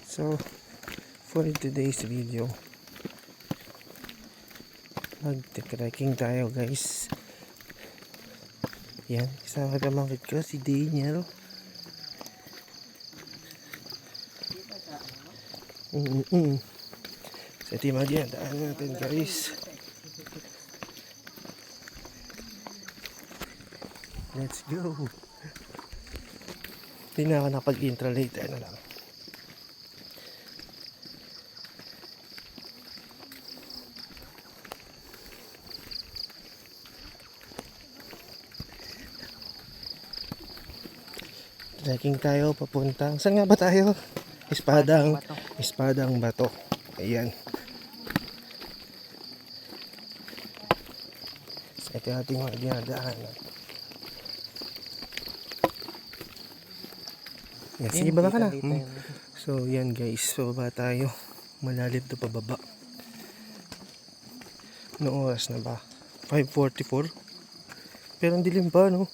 So for today's video, mag-trekking tayo guys. Yan, kasama pamangkit ko si Daniel. So ito yung mga dinadaan natin guys. Let's go. Hindi na ako nakapag-intro, later na lang. Trekking tayo papuntang, saan nga ba tayo? Espadang Bato. Ayan. So ito natin mga dinadaanan. Yes, sige, baba ka na. So yan guys, so baba tayo. Malalim to pababa. Noong oras na ba? 5:44. Pero ang dilim pa, no?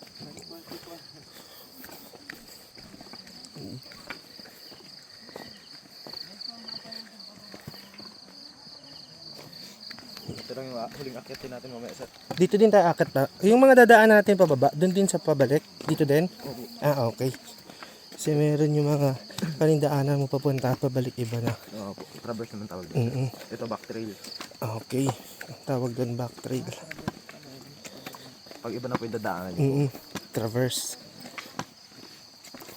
Ito lang yung huling akyatin natin mamaya sir. Dito din tayo akat pa. Yung mga dadaan natin pababa, doon din sa pabalik. Dito din? Ah, okay. Kasi meron yung mga panindaanan mo papunta, pabalik iba na. Oo po, traverse naman tawag dito. Ito back trail. Okay. Tawag doon back trail. Pag iba na po yung dadaanan nyo. Traverse.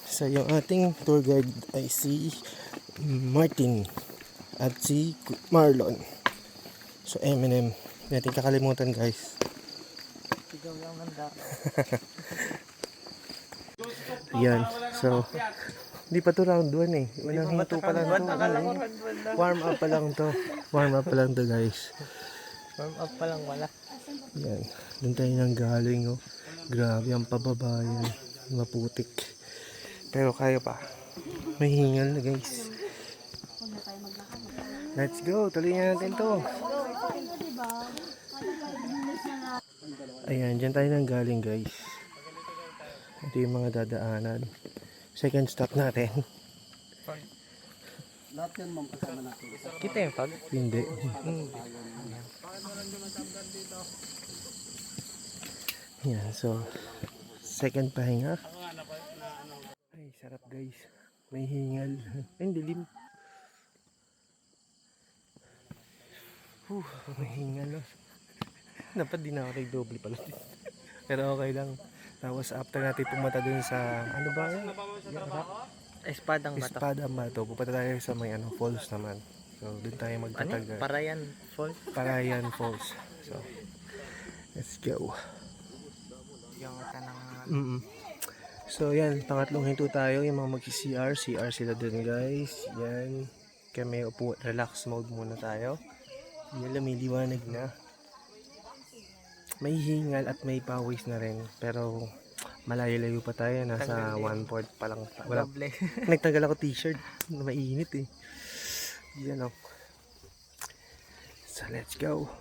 So yung ating tour guide ay si Martin at si Marlon. So Eminem. Natin kakalimutan guys. Sigaw lang ng dako. Yan. So hindi pa to round 1 eh. Unang hinto pa lang to. Warm up pa lang to. Warm up pa lang to guys. Warm up pa lang wala. Yan. Doon tayo nang galing, oh. Grabe ang pababa yan. Maputik. Pero kaya pa. May hingal na guys. Let's go. Tuloy natin to. Ayan. Dyan tayo nang galing guys. Ito yung mga dadaanan. Second stop natin. Lahat yan ma'am kasama natin. Kita yung fog? Hindi. Yan, so second pahinga. Ay, sarap guys. May hingal. Ay, dilim. May hingal. No? Dapat di na ako nag-double pala. Pero okay lang. Tapos after natin pumunta dun sa, ano ba yun? Espadang Bato. Espadang Bato. Pupunta tayo sa may falls naman. So dun tayo magtatagal. Parayan Falls? Parayan Falls. So, let's go. Yung kanang... So yan, pangatlong hinto tayo, yung mga mag-CR, CR sila dun guys. Yan, kami upo, relax mode muna tayo. Yan, lumiliwanag na. May hingal at may pawis na rin, pero malayo-layo pa tayo, nasa 1/4 pa lang. Wala. Nagtagal ako t-shirt, mainit eh. Yan o. So let's go.